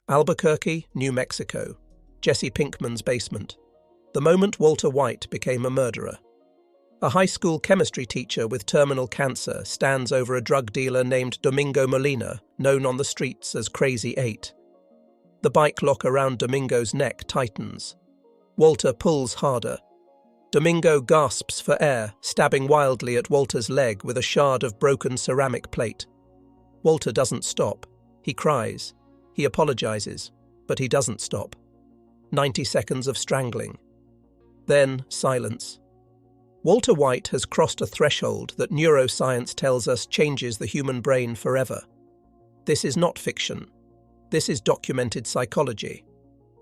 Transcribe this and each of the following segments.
Albuquerque, New Mexico. Jesse Pinkman's basement. The moment Walter White became a murderer. A high school chemistry teacher with terminal cancer stands over a drug dealer named Domingo Molina, known on the streets as Crazy 8. The bike lock around Domingo's neck tightens. Walter pulls harder. Domingo gasps for air, stabbing wildly at Walter's leg with a shard of broken ceramic plate. Walter doesn't stop. He cries. He apologizes, but he doesn't stop. 90 seconds of strangling. Then silence. Walter White has crossed a threshold that neuroscience tells us changes the human brain forever. This is not fiction. This is documented psychology.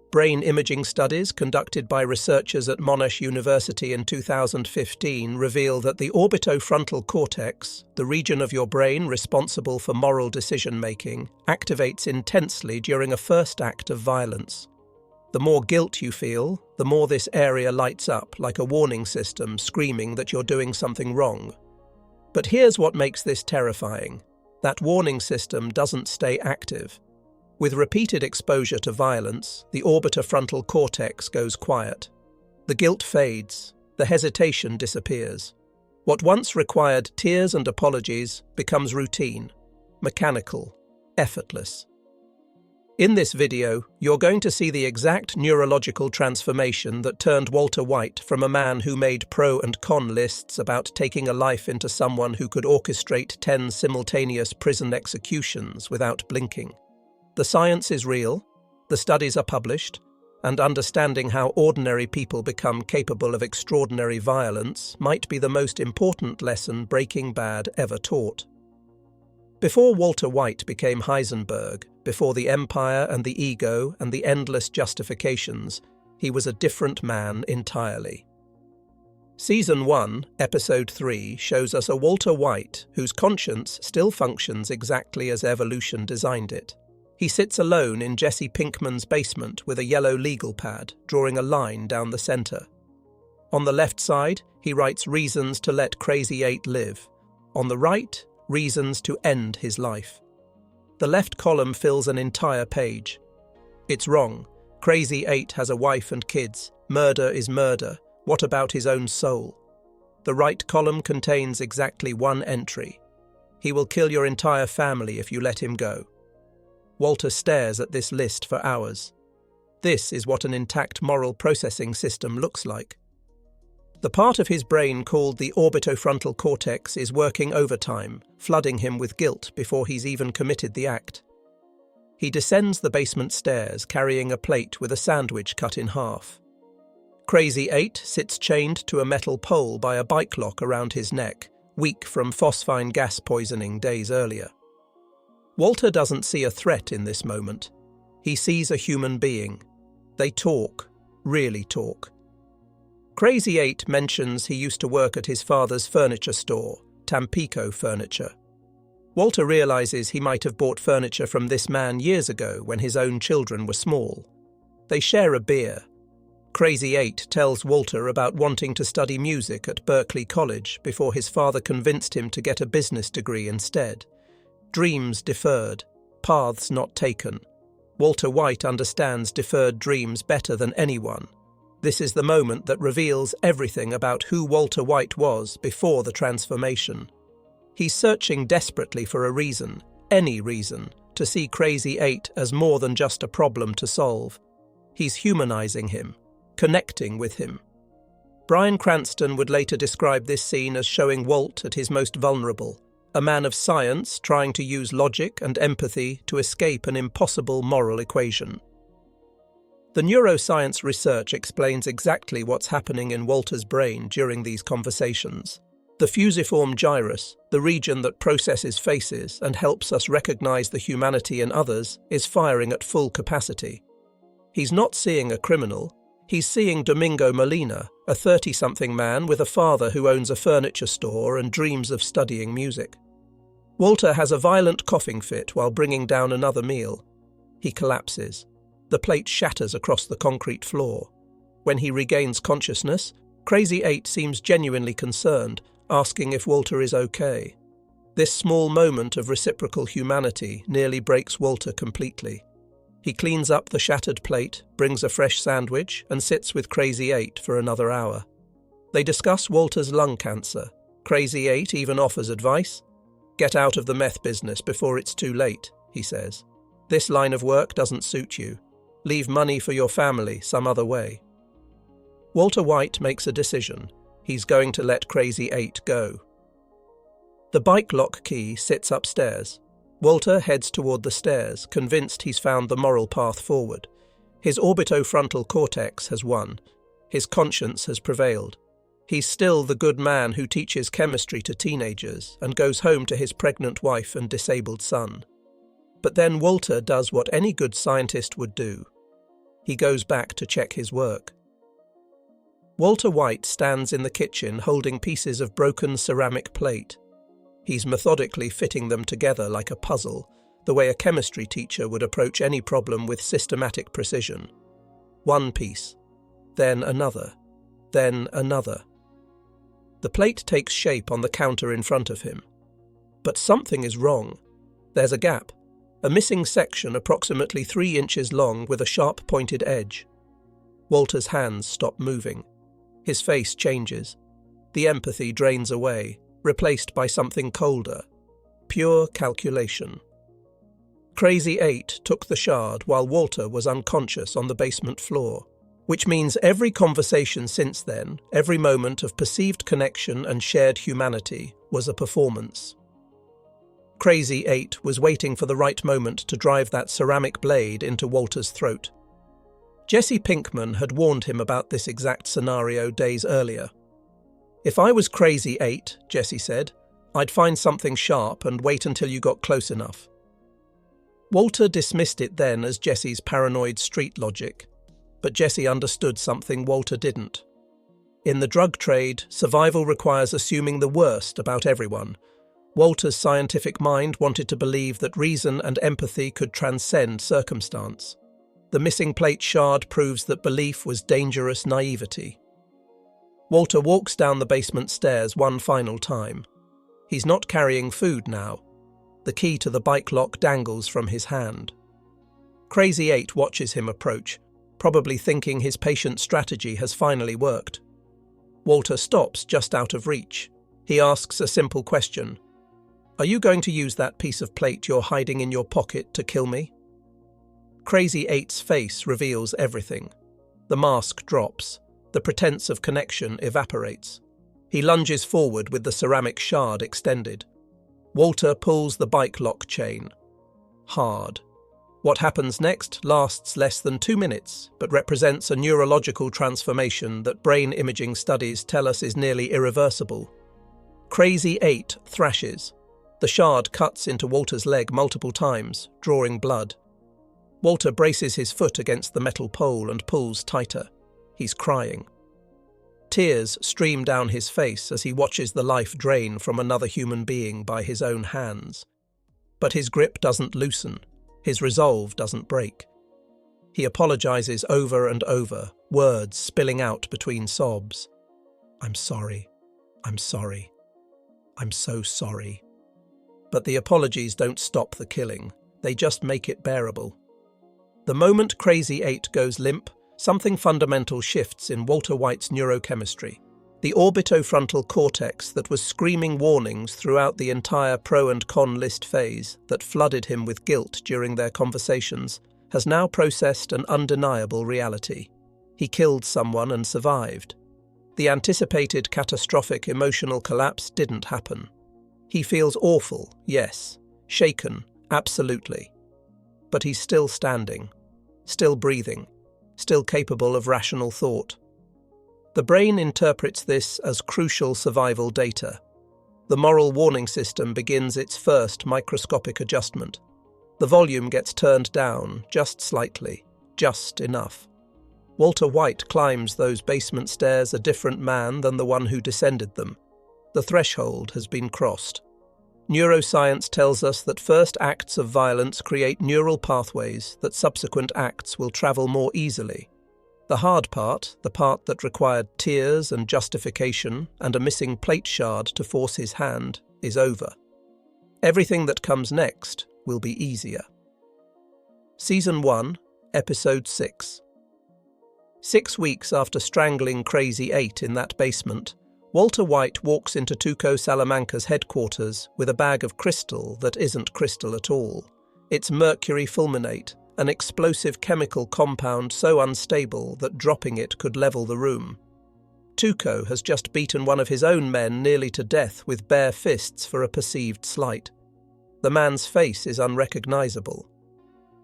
Brain imaging studies conducted by researchers at Monash University in 2015 reveal that the orbitofrontal cortex, the region of your brain responsible for moral decision-making, activates intensely during a first act of violence. The more guilt you feel, the more this area lights up like a warning system screaming that you're doing something wrong. But here's what makes this terrifying. That warning system doesn't stay active. With repeated exposure to violence, the orbitofrontal cortex goes quiet. The guilt fades, the hesitation disappears. What once required tears and apologies becomes routine, mechanical, effortless. In this video, you're going to see the exact neurological transformation that turned Walter White from a man who made pro and con lists about taking a life into someone who could orchestrate 10 simultaneous prison executions without blinking. The science is real, the studies are published, and understanding how ordinary people become capable of extraordinary violence might be the most important lesson Breaking Bad ever taught. Before Walter White became Heisenberg, before the empire and the ego and the endless justifications, he was a different man entirely. Season 1, Episode 3 shows us a Walter White whose conscience still functions exactly as evolution designed it. He sits alone in Jesse Pinkman's basement with a yellow legal pad, drawing a line down the center. On the left side, he writes reasons to let Crazy 8 live. On the right, reasons to end his life. The left column fills an entire page. It's wrong. Crazy 8 has a wife and kids. Murder is murder. What about his own soul? The right column contains exactly one entry. He will kill your entire family if you let him go. Walter stares at this list for hours. This is what an intact moral processing system looks like. The part of his brain called the orbitofrontal cortex is working overtime, flooding him with guilt before he's even committed the act. He descends the basement stairs carrying a plate with a sandwich cut in half. Crazy 8 sits chained to a metal pole by a bike lock around his neck, weak from phosphine gas poisoning days earlier. Walter doesn't see a threat in this moment. He sees a human being. They talk, really talk. Crazy 8 mentions he used to work at his father's furniture store, Tampico Furniture. Walter realizes he might have bought furniture from this man years ago when his own children were small. They share a beer. Crazy 8 tells Walter about wanting to study music at Berkeley College before his father convinced him to get a business degree instead. Dreams deferred, paths not taken. Walter White understands deferred dreams better than anyone. This is the moment that reveals everything about who Walter White was before the transformation. He's searching desperately for a reason, any reason, to see Crazy 8 as more than just a problem to solve. He's humanizing him, connecting with him. Bryan Cranston would later describe this scene as showing Walt at his most vulnerable, a man of science trying to use logic and empathy to escape an impossible moral equation. The neuroscience research explains exactly what's happening in Walter's brain during these conversations. The fusiform gyrus, the region that processes faces and helps us recognize the humanity in others, is firing at full capacity. He's not seeing a criminal, he's seeing Domingo Molina, a 30-something man with a father who owns a furniture store and dreams of studying music. Walter has a violent coughing fit while bringing down another meal. He collapses. The plate shatters across the concrete floor. When he regains consciousness, Crazy 8 seems genuinely concerned, asking if Walter is okay. This small moment of reciprocal humanity nearly breaks Walter completely. He cleans up the shattered plate, brings a fresh sandwich, and sits with Crazy 8 for another hour. They discuss Walter's lung cancer. Crazy 8 even offers advice. "Get out of the meth business before it's too late," he says. "This line of work doesn't suit you. Leave money for your family some other way." Walter White makes a decision. He's going to let Crazy 8 go. The bike lock key sits upstairs. Walter heads toward the stairs, convinced he's found the moral path forward. His orbitofrontal cortex has won. His conscience has prevailed. He's still the good man who teaches chemistry to teenagers and goes home to his pregnant wife and disabled son. But then Walter does what any good scientist would do. He goes back to check his work. Walter White stands in the kitchen holding pieces of broken ceramic plate. He's methodically fitting them together like a puzzle, the way a chemistry teacher would approach any problem with systematic precision. One piece, then another, then another. The plate takes shape on the counter in front of him. But something is wrong. There's a gap, a missing section approximately 3 inches long with a sharp pointed edge. Walter's hands stop moving. His face changes. The empathy drains away, replaced by something colder. Pure calculation. Crazy 8 took the shard while Walter was unconscious on the basement floor, which means every conversation since then, every moment of perceived connection and shared humanity, was a performance. Crazy 8 was waiting for the right moment to drive that ceramic blade into Walter's throat. Jesse Pinkman had warned him about this exact scenario days earlier. "If I was Crazy 8, Jesse said, I'd find something sharp and wait until you got close enough." Walter dismissed it then as Jesse's paranoid street logic, but Jesse understood something Walter didn't. In the drug trade, survival requires assuming the worst about everyone. Walter's scientific mind wanted to believe that reason and empathy could transcend circumstance. The missing plate shard proves that belief was dangerous naivety. Walter walks down the basement stairs one final time. He's not carrying food now. The key to the bike lock dangles from his hand. Crazy 8 watches him approach, probably thinking his patient strategy has finally worked. Walter stops just out of reach. He asks a simple question. "Are you going to use that piece of plate you're hiding in your pocket to kill me?" Crazy 8's face reveals everything. The mask drops. The pretense of connection evaporates. He lunges forward with the ceramic shard extended. Walter pulls the bike lock chain. Hard. What happens next lasts less than 2 minutes, but represents a neurological transformation that brain imaging studies tell us is nearly irreversible. Crazy 8 thrashes. The shard cuts into Walter's leg multiple times, drawing blood. Walter braces his foot against the metal pole and pulls tighter. He's crying. Tears stream down his face as he watches the life drain from another human being by his own hands. But his grip doesn't loosen. His resolve doesn't break. He apologizes over and over, words spilling out between sobs. "I'm sorry. I'm sorry. I'm so sorry." But the apologies don't stop the killing. They just make it bearable. The moment Crazy 8 goes limp, something fundamental shifts in Walter White's neurochemistry. The orbitofrontal cortex that was screaming warnings throughout the entire pro and con list phase that flooded him with guilt during their conversations has now processed an undeniable reality. He killed someone and survived. The anticipated catastrophic emotional collapse didn't happen. He feels awful, yes. Shaken, absolutely. But he's still standing, still breathing, still capable of rational thought. The brain interprets this as crucial survival data. The moral warning system begins its first microscopic adjustment. The volume gets turned down, just slightly, just enough. Walter White climbs those basement stairs a different man than the one who descended them. The threshold has been crossed. Neuroscience tells us that first acts of violence create neural pathways that subsequent acts will travel more easily. The hard part, the part that required tears and justification and a missing plate shard to force his hand, is over. Everything that comes next will be easier. Season 1, Episode 6. 6 weeks after strangling Crazy 8 in that basement, Walter White walks into Tuco Salamanca's headquarters with a bag of crystal that isn't crystal at all. It's mercury fulminate, an explosive chemical compound so unstable that dropping it could level the room. Tuco has just beaten one of his own men nearly to death with bare fists for a perceived slight. The man's face is unrecognizable.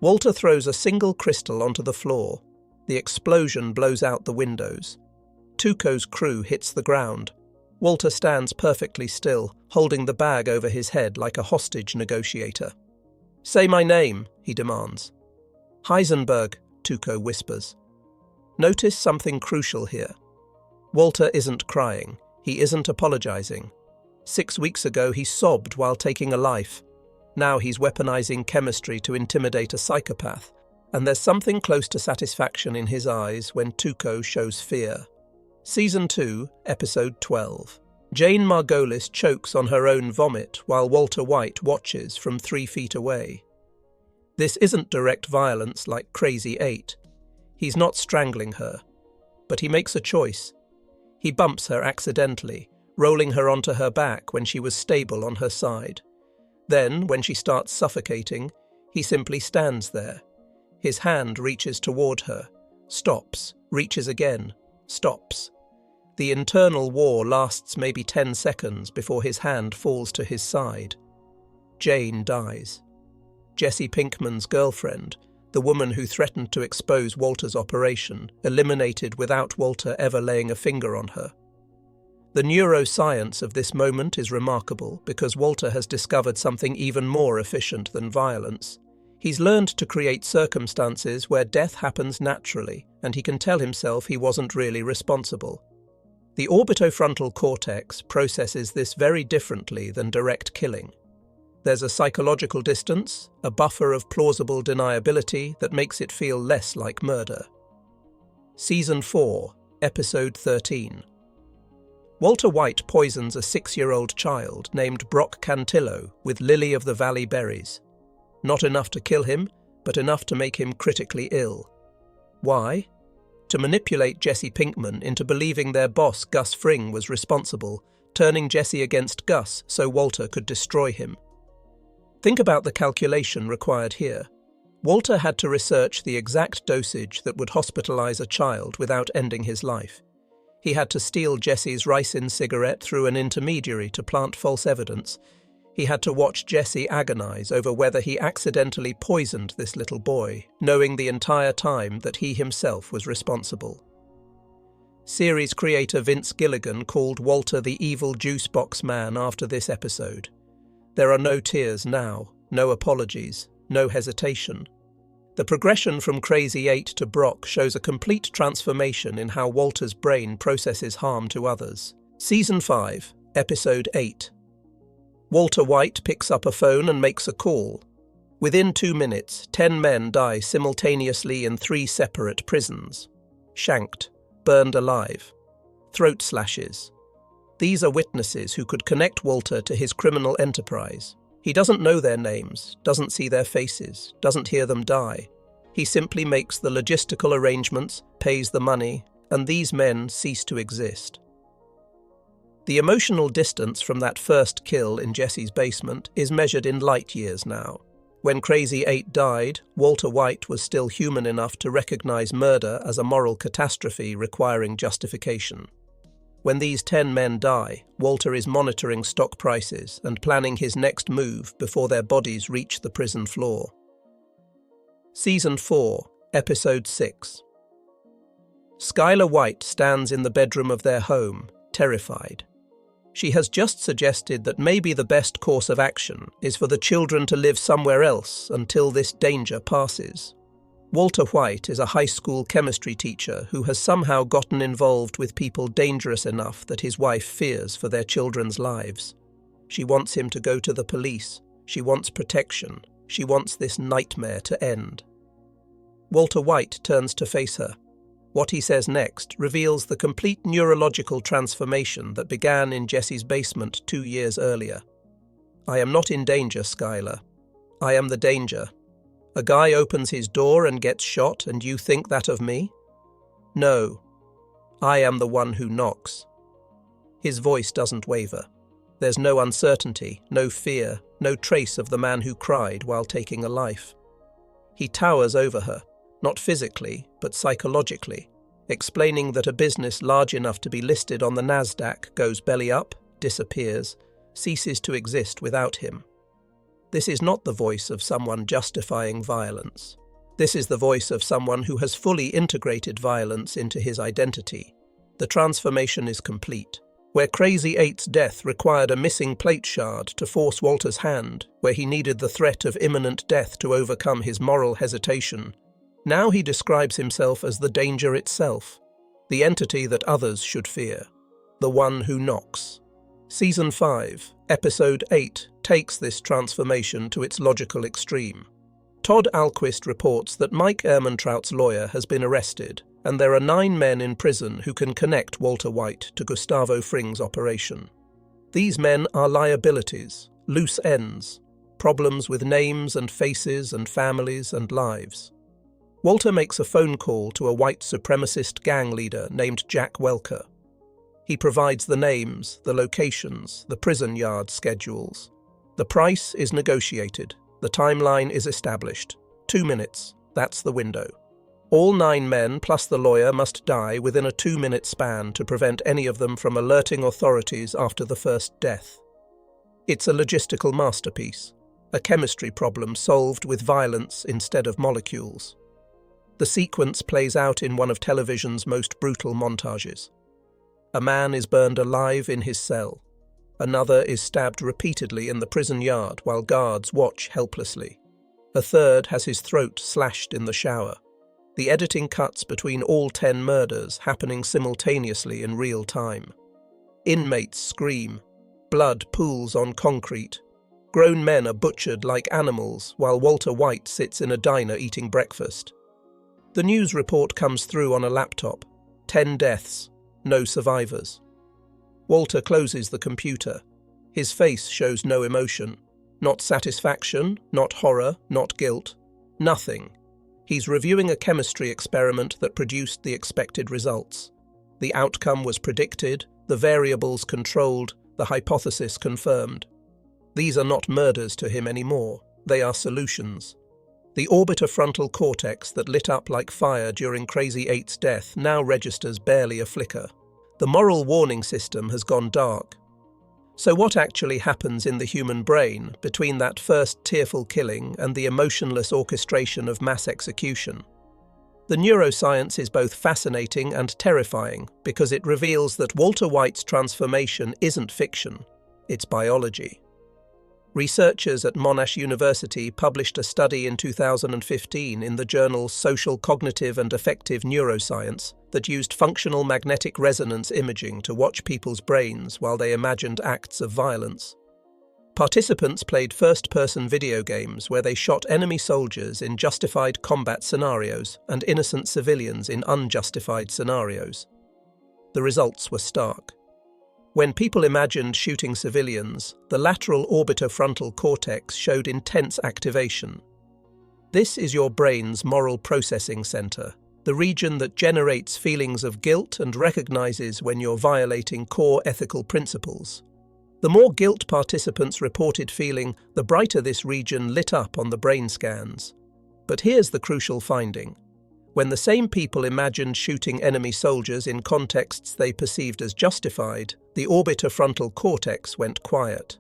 Walter throws a single crystal onto the floor. The explosion blows out the windows. Tuco's crew hits the ground. Walter stands perfectly still, holding the bag over his head like a hostage negotiator. "Say my name," he demands. "Heisenberg," Tuco whispers. Notice something crucial here. Walter isn't crying. He isn't apologizing. 6 weeks ago he sobbed while taking a life. Now he's weaponizing chemistry to intimidate a psychopath, and there's something close to satisfaction in his eyes when Tuco shows fear. Season 2, Episode 12. Jane Margolis chokes on her own vomit while Walter White watches from 3 feet away. This isn't direct violence like Crazy 8. He's not strangling her, but he makes a choice. He bumps her accidentally, rolling her onto her back when she was stable on her side. Then, when she starts suffocating, he simply stands there. His hand reaches toward her, stops, reaches again, stops. The internal war lasts maybe 10 seconds before his hand falls to his side. Jane dies. Jesse Pinkman's girlfriend, the woman who threatened to expose Walter's operation, eliminated without Walter ever laying a finger on her. The neuroscience of this moment is remarkable because Walter has discovered something even more efficient than violence. He's learned to create circumstances where death happens naturally, and he can tell himself he wasn't really responsible. The orbitofrontal cortex processes this very differently than direct killing. There's a psychological distance, a buffer of plausible deniability that makes it feel less like murder. Season 4, Episode 13. Walter White poisons a 6-year-old child named Brock Cantillo with lily-of-the-valley berries. Not enough to kill him, but enough to make him critically ill. Why? To manipulate Jesse Pinkman into believing their boss Gus Fring was responsible, turning Jesse against Gus so Walter could destroy him. Think about the calculation required here. Walter had to research the exact dosage that would hospitalize a child without ending his life. He had to steal Jesse's ricin cigarette through an intermediary to plant false evidence. He had to watch Jesse agonize over whether he accidentally poisoned this little boy, knowing the entire time that he himself was responsible. Series creator Vince Gilligan called Walter the evil juice box man after this episode. There are no tears now, no apologies, no hesitation. The progression from Crazy 8 to Brock shows a complete transformation in how Walter's brain processes harm to others. Season 5, Episode 8. Walter White picks up a phone and makes a call. Within 2 minutes, 10 men die simultaneously in 3 separate prisons. Shanked, burned alive, throat slashes. These are witnesses who could connect Walter to his criminal enterprise. He doesn't know their names, doesn't see their faces, doesn't hear them die. He simply makes the logistical arrangements, pays the money, and these men cease to exist. The emotional distance from that first kill in Jesse's basement is measured in light years now. When Crazy 8 died, Walter White was still human enough to recognize murder as a moral catastrophe requiring justification. When these 10 men die, Walter is monitoring stock prices and planning his next move before their bodies reach the prison floor. Season 4, Episode 6. Skylar White stands in the bedroom of their home, terrified. She has just suggested that maybe the best course of action is for the children to live somewhere else until this danger passes. Walter White is a high school chemistry teacher who has somehow gotten involved with people dangerous enough that his wife fears for their children's lives. She wants him to go to the police. She wants protection. She wants this nightmare to end. Walter White turns to face her. What he says next reveals the complete neurological transformation that began in Jesse's basement 2 years earlier. "I am not in danger, Skylar. I am the danger. A guy opens his door and gets shot, and you think that of me? No, I am the one who knocks. His voice doesn't waver. There's no uncertainty, no fear, no trace of the man who cried while taking a life. He towers over her, not physically, but psychologically, explaining that a business large enough to be listed on the Nasdaq goes belly up, disappears, ceases to exist without him. This is not the voice of someone justifying violence. This is the voice of someone who has fully integrated violence into his identity. The transformation is complete. Where Crazy 8's death required a missing plate shard to force Walter's hand, where he needed the threat of imminent death to overcome his moral hesitation, now he describes himself as the danger itself, the entity that others should fear, the one who knocks. Season 5, Episode 8 takes this transformation to its logical extreme. Todd Alquist reports that Mike Ehrmantraut's lawyer has been arrested, and there are 9 men in prison who can connect Walter White to Gustavo Fring's operation. These men are liabilities, loose ends, problems with names and faces and families and lives. Walter makes a phone call to a white supremacist gang leader named Jack Welker. He provides the names, the locations, the prison yard schedules. The price is negotiated. The timeline is established. 2 minutes, that's the window. All 9 men plus the lawyer must die within a 2-minute span to prevent any of them from alerting authorities after the first death. It's a logistical masterpiece, a chemistry problem solved with violence instead of molecules. The sequence plays out in one of television's most brutal montages. A man is burned alive in his cell. Another is stabbed repeatedly in the prison yard while guards watch helplessly. A third has his throat slashed in the shower. The editing cuts between all 10 murders happening simultaneously in real time. Inmates scream. Blood pools on concrete. Grown men are butchered like animals while Walter White sits in a diner eating breakfast. The news report comes through on a laptop. 10 deaths, no survivors. Walter closes the computer. His face shows no emotion. Not satisfaction, not horror, not guilt. Nothing. He's reviewing a chemistry experiment that produced the expected results. The outcome was predicted, the variables controlled, the hypothesis confirmed. These are not murders to him anymore. They are solutions. The orbitofrontal cortex that lit up like fire during Crazy 8's death now registers barely a flicker. The moral warning system has gone dark. So what actually happens in the human brain between that first tearful killing and the emotionless orchestration of mass execution? The neuroscience is both fascinating and terrifying because it reveals that Walter White's transformation isn't fiction, it's biology. Researchers at Monash University published a study in 2015 in the journal Social Cognitive and Affective Neuroscience that used functional magnetic resonance imaging to watch people's brains while they imagined acts of violence. Participants played first-person video games where they shot enemy soldiers in justified combat scenarios and innocent civilians in unjustified scenarios. The results were stark. When people imagined shooting civilians, the lateral orbitofrontal cortex showed intense activation. This is your brain's moral processing center, the region that generates feelings of guilt and recognizes when you're violating core ethical principles. The more guilt participants reported feeling, the brighter this region lit up on the brain scans. But here's the crucial finding. When the same people imagined shooting enemy soldiers in contexts they perceived as justified, the orbitofrontal cortex went quiet.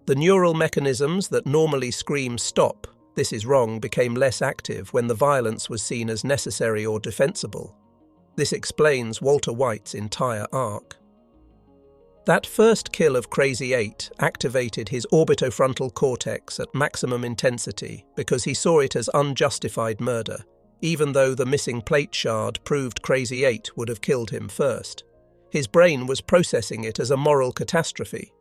The neural mechanisms that normally scream "stop, this is wrong" became less active when the violence was seen as necessary or defensible. This explains Walter White's entire arc. That first kill of Crazy 8 activated his orbitofrontal cortex at maximum intensity because he saw it as unjustified murder, even though the missing plate shard proved Crazy 8 would have killed him first. His brain was processing it as a moral catastrophe.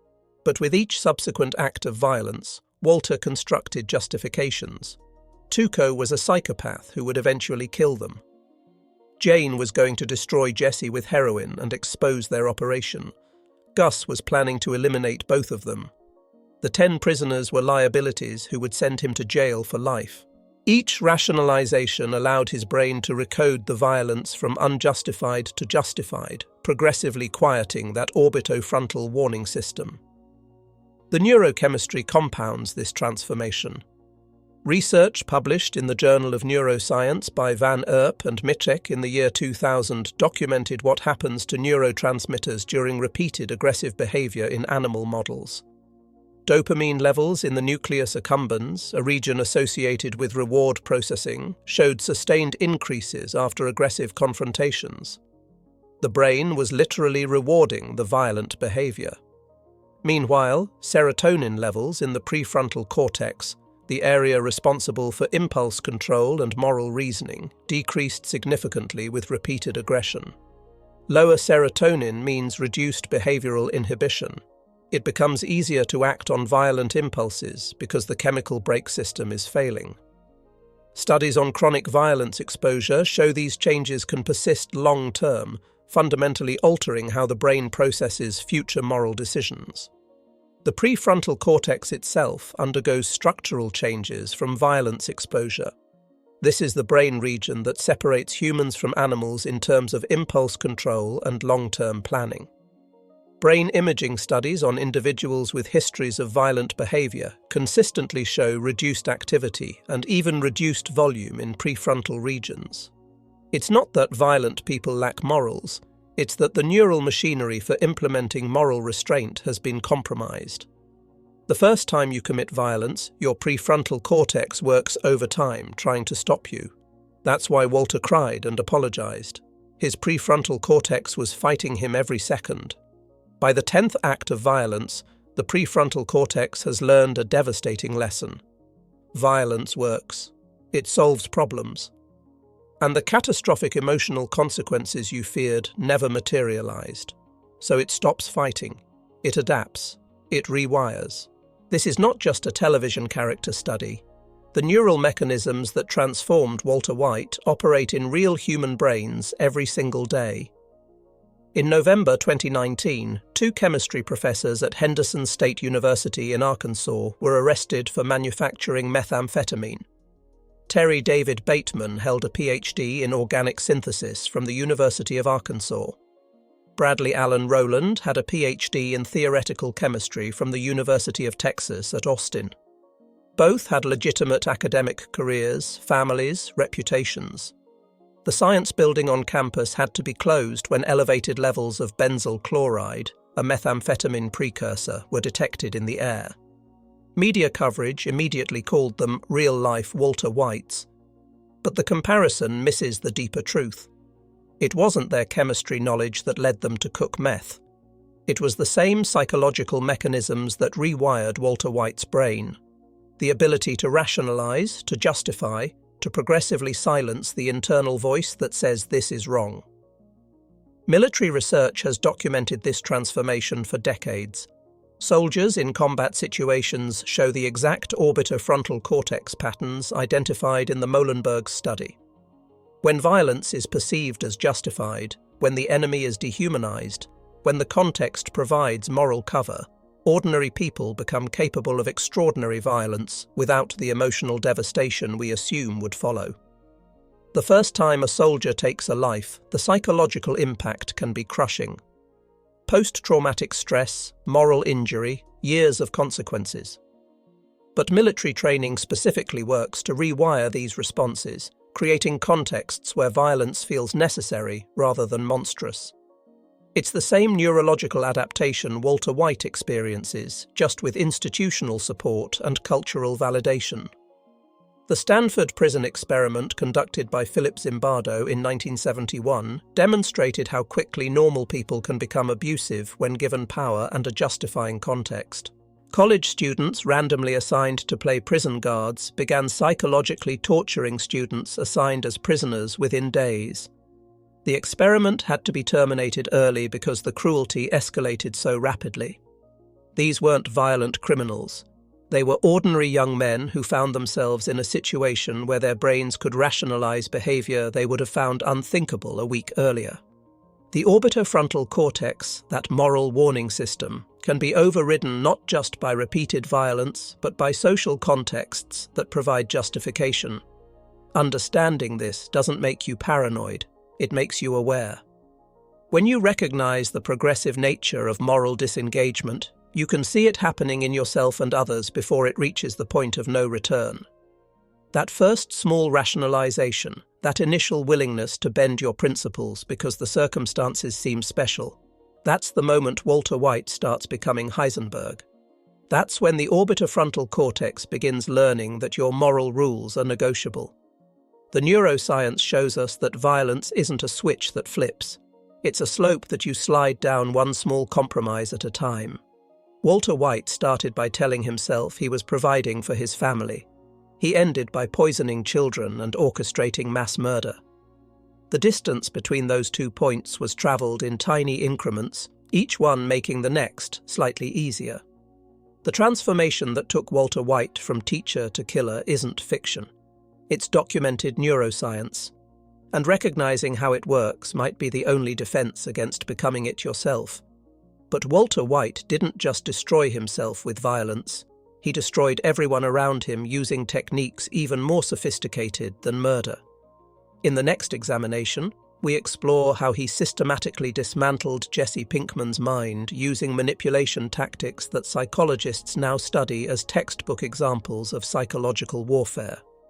But with each subsequent act of violence, Walter constructed justifications. Tuco was a psychopath who would eventually kill them. Jane was going to destroy Jesse with heroin and expose their operation. Gus was planning to eliminate both of them. The 10 prisoners were liabilities who would send him to jail for life. Each rationalization allowed his brain to recode the violence from unjustified to justified, progressively quieting that orbitofrontal warning system. The neurochemistry compounds this transformation. Research published in the Journal of Neuroscience by Van Erp and Michek in the year 2000 documented what happens to neurotransmitters during repeated aggressive behavior in animal models. Dopamine levels in the nucleus accumbens, a region associated with reward processing, showed sustained increases after aggressive confrontations. The brain was literally rewarding the violent behavior. Meanwhile, serotonin levels in the prefrontal cortex, the area responsible for impulse control and moral reasoning, decreased significantly with repeated aggression. Lower serotonin means reduced behavioral inhibition. It becomes easier to act on violent impulses because the chemical brake system is failing. Studies on chronic violence exposure show these changes can persist long-term, fundamentally altering how the brain processes future moral decisions. The prefrontal cortex itself undergoes structural changes from violence exposure. This is the brain region that separates humans from animals in terms of impulse control and long-term planning. Brain imaging studies on individuals with histories of violent behavior consistently show reduced activity and even reduced volume in prefrontal regions. It's not that violent people lack morals, it's that the neural machinery for implementing moral restraint has been compromised. The first time you commit violence, your prefrontal cortex works overtime trying to stop you. That's why Walter cried and apologized. His prefrontal cortex was fighting him every second. By the 10th act of violence, the prefrontal cortex has learned a devastating lesson. Violence works. It solves problems. And the catastrophic emotional consequences you feared never materialized. So it stops fighting. It adapts. It rewires. This is not just a television character study. The neural mechanisms that transformed Walter White operate in real human brains every single day. In November 2019, 2 chemistry professors at Henderson State University in Arkansas were arrested for manufacturing methamphetamine. Terry David Bateman held a PhD in organic synthesis from the University of Arkansas. Bradley Allen Rowland had a PhD in theoretical chemistry from the University of Texas at Austin. Both had legitimate academic careers, families, reputations. The science building on campus had to be closed when elevated levels of benzyl chloride, a methamphetamine precursor, were detected in the air. Media coverage immediately called them real-life Walter Whites. But the comparison misses the deeper truth. It wasn't their chemistry knowledge that led them to cook meth. It was the same psychological mechanisms that rewired Walter White's brain. The ability to rationalize, to justify, to progressively silence the internal voice that says this is wrong. Military research has documented this transformation for decades. Soldiers in combat situations show the exact orbitofrontal cortex patterns identified in the Molenberghs study. When violence is perceived as justified, when the enemy is dehumanized, when the context provides moral cover, ordinary people become capable of extraordinary violence without the emotional devastation we assume would follow. The first time a soldier takes a life, the psychological impact can be crushing. Post-traumatic stress, moral injury, years of consequences. But military training specifically works to rewire these responses, creating contexts where violence feels necessary rather than monstrous. It's the same neurological adaptation Walter White experiences, just with institutional support and cultural validation. The Stanford prison experiment conducted by Philip Zimbardo in 1971 demonstrated how quickly normal people can become abusive when given power and a justifying context. College students randomly assigned to play prison guards began psychologically torturing students assigned as prisoners within days. The experiment had to be terminated early because the cruelty escalated so rapidly. These weren't violent criminals. They were ordinary young men who found themselves in a situation where their brains could rationalize behavior they would have found unthinkable a week earlier. The orbitofrontal cortex, that moral warning system, can be overridden not just by repeated violence, but by social contexts that provide justification. Understanding this doesn't make you paranoid, it makes you aware. When you recognize the progressive nature of moral disengagement, you can see it happening in yourself and others before it reaches the point of no return. That first small rationalization, that initial willingness to bend your principles because the circumstances seem special, that's the moment Walter White starts becoming Heisenberg. That's when the orbitofrontal cortex begins learning that your moral rules are negotiable. The neuroscience shows us that violence isn't a switch that flips. It's a slope that you slide down one small compromise at a time. Walter White started by telling himself he was providing for his family. He ended by poisoning children and orchestrating mass murder. The distance between those 2 points was travelled in tiny increments, each one making the next slightly easier. The transformation that took Walter White from teacher to killer isn't fiction. It's documented neuroscience. And recognizing how it works might be the only defense against becoming it yourself. But Walter White didn't just destroy himself with violence. He destroyed everyone around him using techniques even more sophisticated than murder. In the next examination, we explore how he systematically dismantled Jesse Pinkman's mind using manipulation tactics that psychologists now study as textbook examples of psychological warfare.